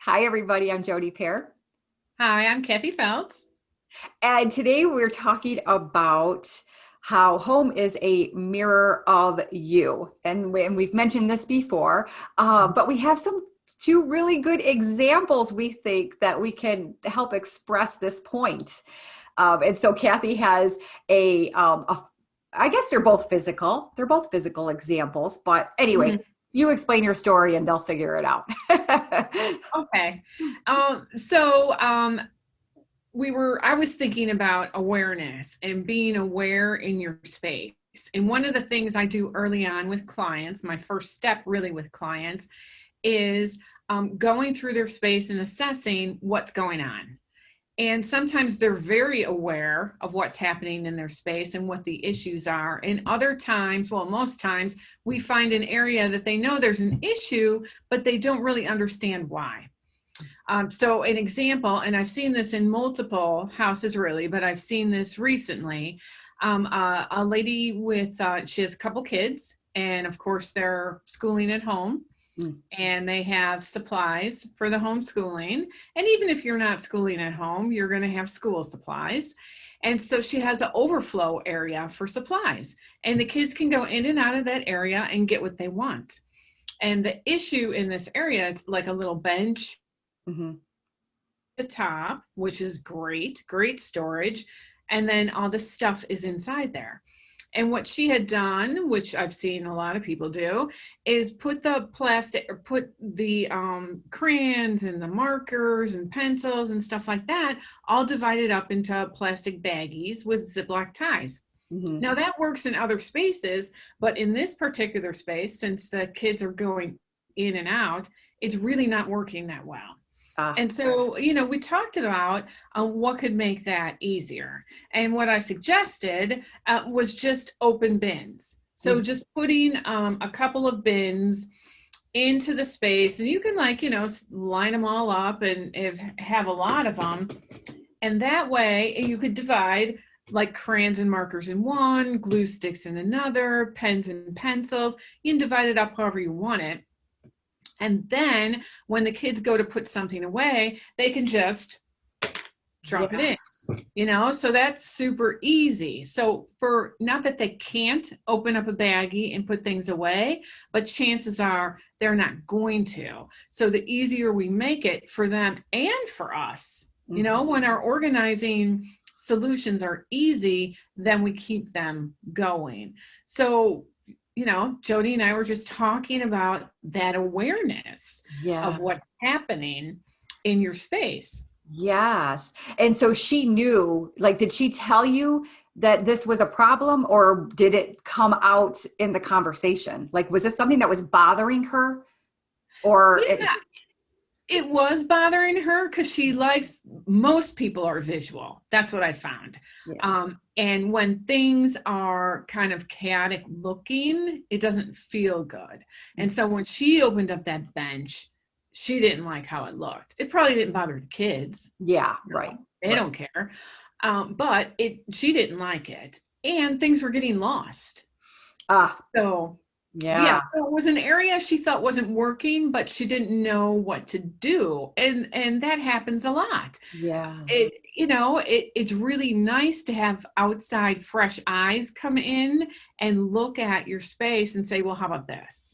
Hi, everybody. I'm Jody Pear. Hi, I'm Cathy Feltz. And today we're talking about how home is a mirror of you. And we've mentioned this before, but we have two really good examples we think that we can help express this point. And so Cathy has I guess they're both physical. They're both physical examples. But anyway, Mhm. you explain your story and they'll figure it out. Okay. So I was thinking about awareness and being aware in your space. And one of the things I do early on with clients, my first step really with clients, is going through their space and assessing what's going on. And sometimes they're very aware of what's happening in their space and what the issues are. And other times, well, most times, we find an area that they know there's an issue, but they don't really understand why. So an example, and I've seen this in multiple houses really, but I've seen this recently. A lady she has a couple kids, and of course they're schooling at home and they have supplies for the homeschooling. And even if you're not schooling at home, you're going to have school supplies. And so she has an overflow area for supplies, and the kids can go in and out of that area and get what they want. And the issue in this area, it's like a little bench Mhm. at the top, which is great storage. And then all the stuff is inside there. And what she had done, which I've seen a lot of people do, is put the crayons and the markers and pencils and stuff like that, all divided up into plastic baggies with Ziploc ties. Mhm. Now that works in other spaces, but in this particular space, since the kids are going in and out, it's really not working that well. Ah, And so, we talked about what could make that easier. And what I suggested was just open bins. So mm, just putting a couple of bins into the space, and you can line them all up and have a lot of them. And that way you could divide like crayons and markers in one, glue sticks in another, pens and pencils. You can divide it up however you want it. And then when the kids go to put something away, they can just drop it in, yes. so that's super easy. So for not that they can't open up a baggie and put things away, but chances are they're not going to. So the easier we make it for them and for us, Mhm. when our organizing solutions are easy, then we keep them going. So Jody and I were just talking about that awareness Yeah. of what's happening in your space. Yes. And so she knew, like, did she tell you that this was a problem or did it come out in the conversation? Like, was this something that was bothering her or it? Yeah, it was bothering her because most people are visual. That's what I found. Yeah. And when things are kind of chaotic looking, it doesn't feel good. And so when she opened up that bench, she didn't like how it looked. It probably didn't bother the kids. Yeah. Right. They Right. don't care. But she didn't like it. And things were getting lost. Ah, So yeah, yeah. so it was an area she thought wasn't working, but she didn't know what to do. And that happens a lot. Yeah. It's really nice to have outside fresh eyes come in and look at your space and say, well, how about this?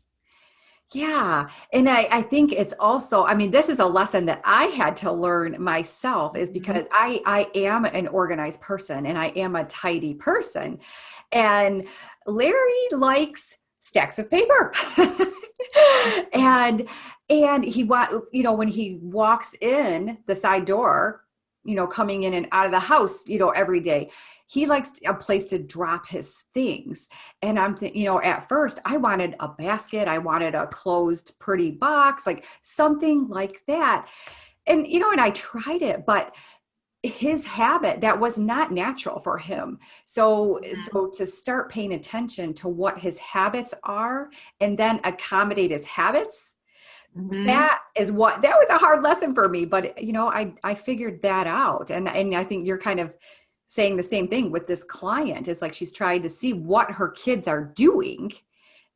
Yeah. And I think it's also, I mean, this is a lesson that I had to learn myself is Mhm. because I am an organized person and I am a tidy person. And Larry likes stacks of paper. and when he walks in the side door, coming in and out of the house, every day, he likes a place to drop his things. And at first I wanted a basket, I wanted a closed pretty box, like something like that. And I tried it, but his habit, that was not natural for him. So to start paying attention to what his habits are and then accommodate his habits, Mhm. that was a hard lesson for me. But I figured that out. And I think you're kind of saying the same thing with this client. It's like she's trying to see what her kids are doing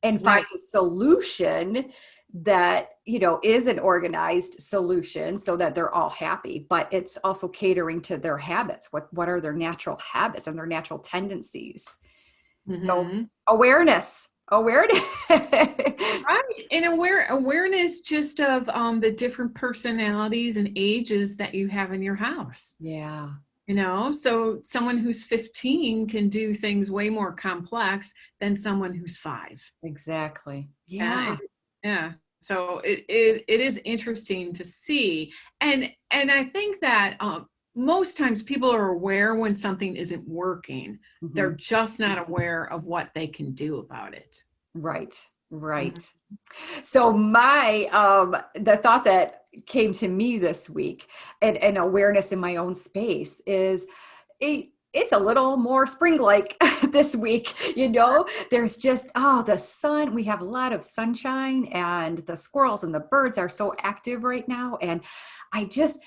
and find Right. a solution that, is an organized solution so that they're all happy, but it's also catering to their habits. What are their natural habits and their natural tendencies? So Mm-hmm. awareness. Right. And awareness just of the different personalities and ages that you have in your house. Yeah. So someone who's 15 can do things way more complex than someone who's 5. Exactly. Yeah. Yeah. Yeah. So it is interesting to see. And I think that most times people are aware when something isn't working. They're Mhm. just not aware of what they can do about it. Right. Right. Mhm. So the thought that came to me this week, and awareness in my own space, is it's a little more spring-like this week. There's just, the sun. We have a lot of sunshine, and the squirrels and the birds are so active right now. And I just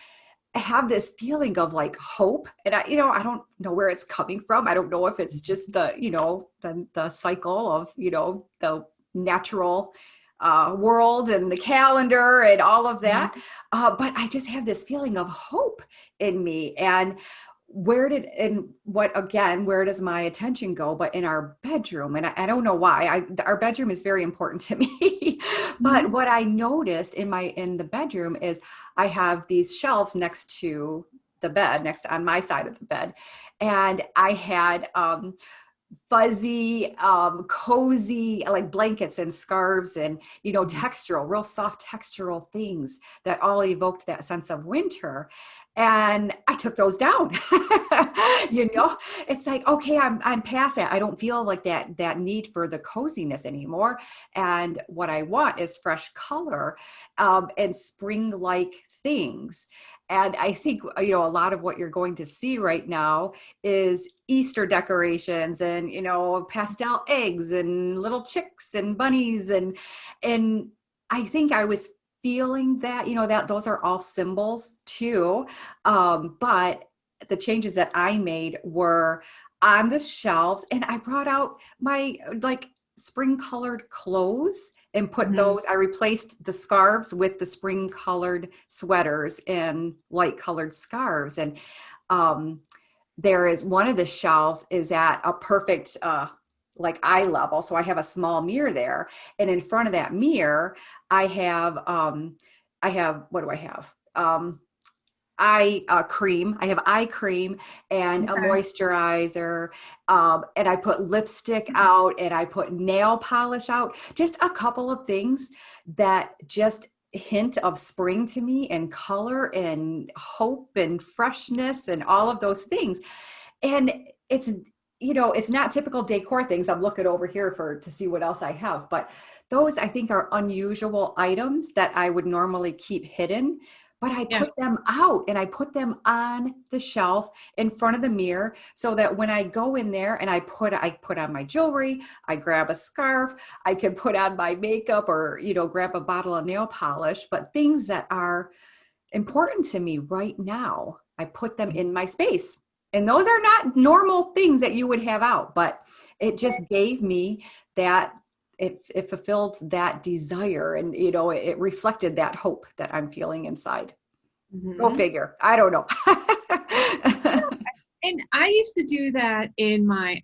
have this feeling of like hope. And I don't know where it's coming from. I don't know if it's just the cycle of, the natural world and the calendar and all of that. But I just have this feeling of hope in me. And where does my attention go? But in our bedroom, and I don't know why. Our bedroom is very important to me. But what I noticed in the bedroom is I have these shelves next to the bed, on my side of the bed, and I had fuzzy, cozy, like blankets and scarves and, textural, real soft textural things that all evoked that sense of winter. And I took those down. It's like, okay, I'm past that. I don't feel like that need for the coziness anymore. And what I want is fresh color, and spring-like things. And I think, a lot of what you're going to see right now is Easter decorations and, pastel eggs and little chicks and bunnies. And I think I was feeling that, that those are all symbols too. But the changes that I made were on the shelves, and I brought out my like spring colored clothes and put those. I replaced the scarves with the spring colored sweaters and light colored scarves. And there is one of the shelves is at a perfect like eye level, so I have a small mirror there, and in front of that mirror I have what do I have? Eye cream. I have eye cream and a Okay. moisturizer, and I put lipstick out, and I put nail polish out. Just a couple of things that just hint of spring to me, and color and hope and freshness and all of those things. And it's not typical decor things. I'm looking over here to see what else I have, but those I think are unusual items that I would normally keep hidden. But I Yeah. put them out, and I put them on the shelf in front of the mirror, so that when I go in there and I put on my jewelry, I grab a scarf, I can put on my makeup, or, grab a bottle of nail polish, but things that are important to me right now, I put them in my space. And those are not normal things that you would have out, but it just gave me that. It fulfilled that desire, and it reflected that hope that I'm feeling inside. Go Mm-hmm. figure. I don't know. And I used to do that in my,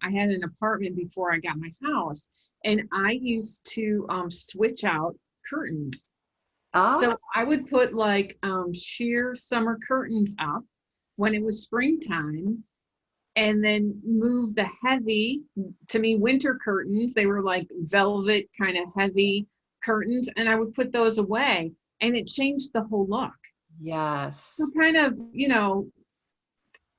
I had an apartment before I got my house, and I used to switch out curtains. Ah, So I would put like sheer summer curtains up when it was springtime, and then move the heavy, to me, winter curtains. They were like velvet kind of heavy curtains, and I would put those away, and it changed the whole look. yes. So kind of,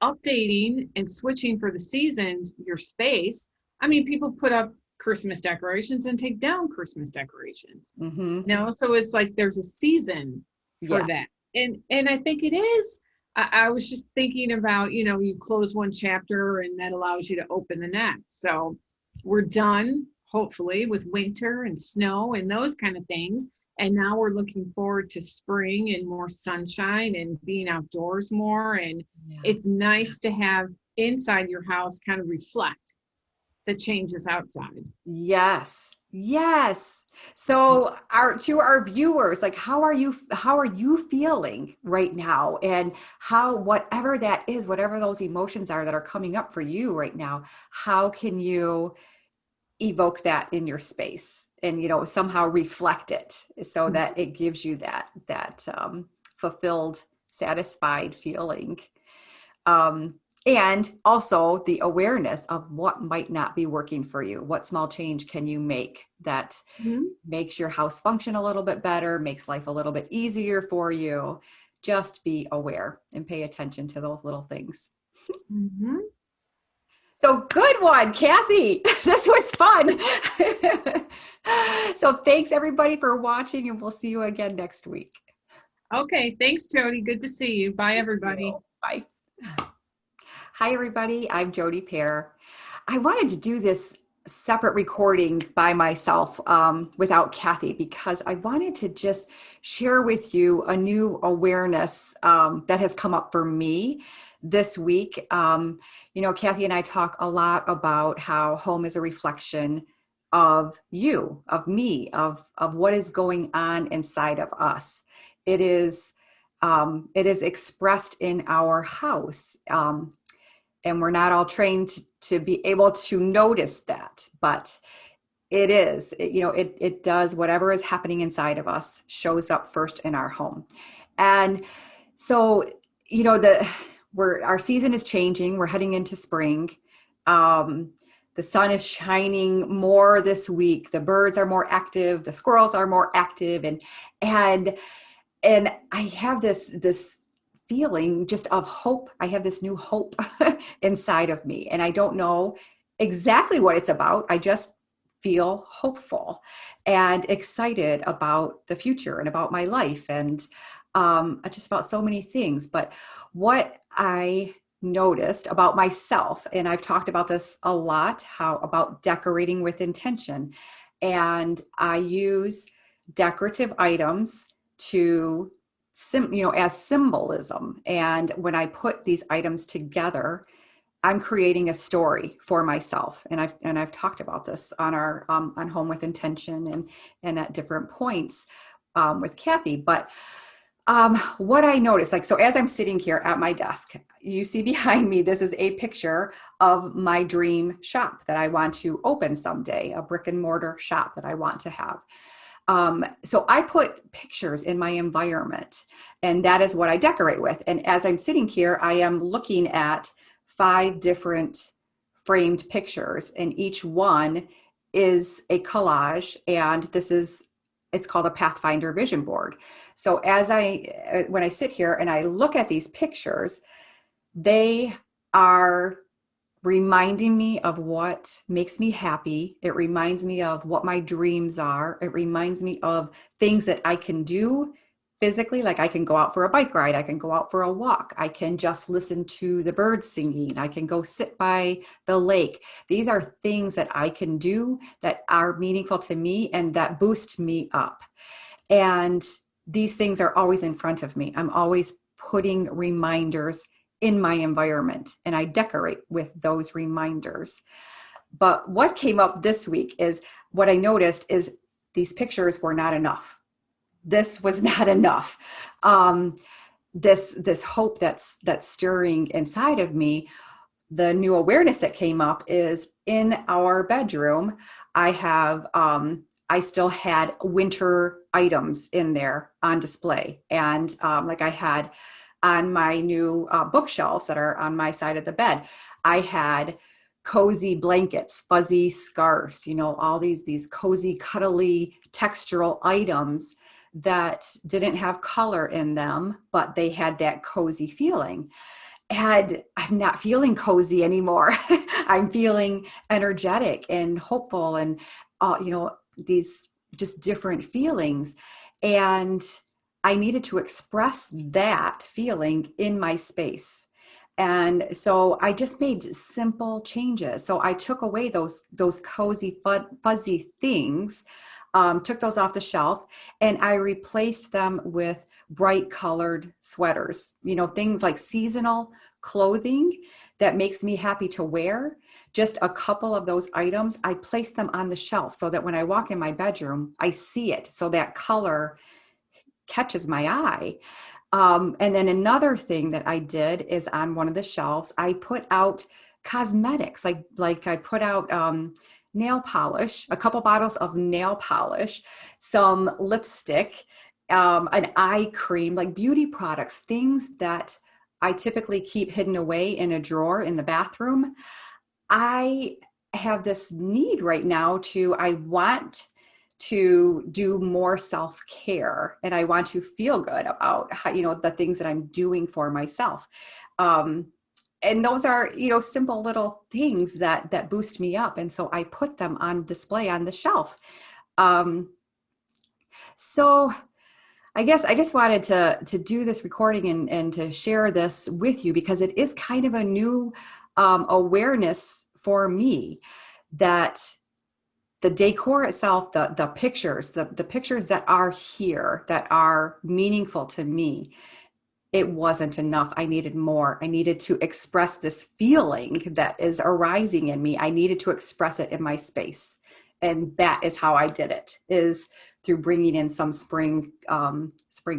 updating and switching for the seasons, your space. I mean, people put up Christmas decorations and take down Christmas decorations. Mm-hmm. So it's like there's a season for Yeah. that. And I think it is. I was just thinking about, you close one chapter and that allows you to open the next. So we're done, hopefully, with winter and snow and those kind of things. And now we're looking forward to spring and more sunshine and being outdoors more. And Yeah. it's nice to have inside your house kind of reflect the changes outside. Yes. Yes. So our viewers, like how are you feeling right now? And how, whatever that is, whatever those emotions are that are coming up for you right now, how can you evoke that in your space and, somehow reflect it so that it gives you that fulfilled, satisfied feeling. Um, and also the awareness of what might not be working for you. What small change can you make that Mhm. makes your house function a little bit better, makes life a little bit easier for you? Just be aware and pay attention to those little things. Mhm. So good one, Cathy. This was fun. So thanks everybody for watching, and we'll see you again next week. Okay, thanks, Jody. Good to see you. Bye, Thank everybody. you. Bye. Hi, everybody. I'm Jody Pear. I wanted to do this separate recording by myself without Cathy because I wanted to just share with you a new awareness that has come up for me this week. Cathy and I talk a lot about how home is a reflection of you, of me, of what is going on inside of us. It is expressed in our house. And we're not all trained to be able to notice that, but it does. Whatever is happening inside of us shows up first in our home. And so our season is changing. We're heading into spring. The sun is shining more this week. The birds are more active, the squirrels are more active, and I have this feeling just of hope. I have this new hope inside of me, and I don't know exactly what it's about. I just feel hopeful and excited about the future and about my life, and just about so many things. But what I noticed about myself, and I've talked about this a lot, how about decorating with intention, and I use decorative items to as symbolism. And when I put these items together, I'm creating a story for myself. And I've talked about this on our on Home with Intention and at different points with Cathy. But what I noticed, so as I'm sitting here at my desk, you see behind me, this is a picture of my dream shop that I want to open someday, a brick and mortar shop that I want to have. So I put pictures in my environment, and that is what I decorate with. And as I'm sitting here, I am looking at 5 different framed pictures, and each one is a collage. And it's called a Pathfinder vision board. So when I sit here and I look at these pictures, they are reminding me of what makes me happy. It reminds me of what my dreams are. It reminds me of things that I can do physically, like I can go out for a bike ride, I can go out for a walk, I can just listen to the birds singing, I can go sit by the lake. These are things that I can do that are meaningful to me and that boost me up. And these things are always in front of me. I'm always putting reminders in my environment, and I decorate with those reminders. But what came up this week is what I noticed is these pictures were not enough. This was not enough. This hope that's stirring inside of me. The new awareness that came up is in our bedroom. I still had winter items in there on display, and like I had on my new bookshelves that are on my side of the bed, I had cozy blankets, fuzzy scarves, all these cozy, cuddly, textural items that didn't have color in them, but they had that cozy feeling. And I'm not feeling cozy anymore. I'm feeling energetic and hopeful and, these just different feelings. And I needed to express that feeling in my space. And so I just made simple changes. So I took away those cozy, fuzzy things, took those off the shelf, and I replaced them with bright colored sweaters, things like seasonal clothing that makes me happy to wear, just a couple of those items, I place them on the shelf so that when I walk in my bedroom, I see it. So that color catches my eye. And then another thing that I did is on one of the shelves, I put out cosmetics, like I put out nail polish, a couple bottles of nail polish, some lipstick, an eye cream, like beauty products, things that I typically keep hidden away in a drawer in the bathroom. I have this need right now I want to do more self-care, and I want to feel good about how, the things that I'm doing for myself. And those are, simple little things that boost me up. And so I put them on display on the shelf. So I guess I just wanted to do this recording and to share this with you, because it is kind of a new awareness for me, that the decor itself, the pictures, the pictures that are here, that are meaningful to me, it wasn't enough. I needed more. I needed to express this feeling that is arising in me. I needed to express it in my space. And that is how I did it, is through bringing in some spring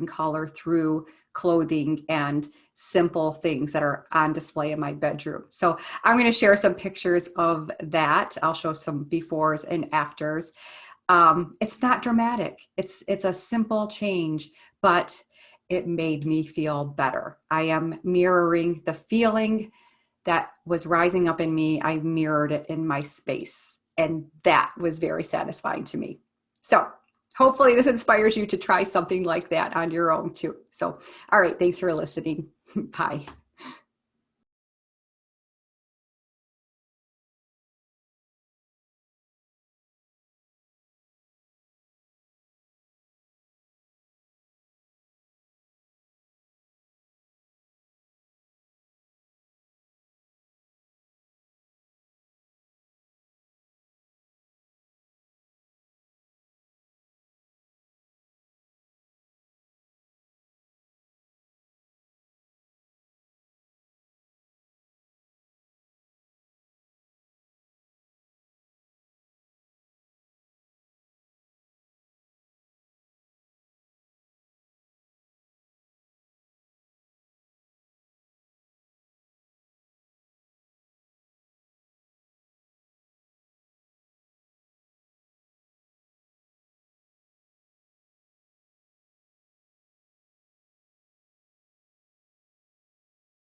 color through clothing and simple things that are on display in my bedroom. So I'm going to share some pictures of that. I'll show some befores and afters. It's not dramatic. It's a simple change, but it made me feel better. I am mirroring the feeling that was rising up in me. I mirrored it in my space, and that was very satisfying to me. So hopefully this inspires you to try something like that on your own too. So, all right. Thanks for listening. Bye.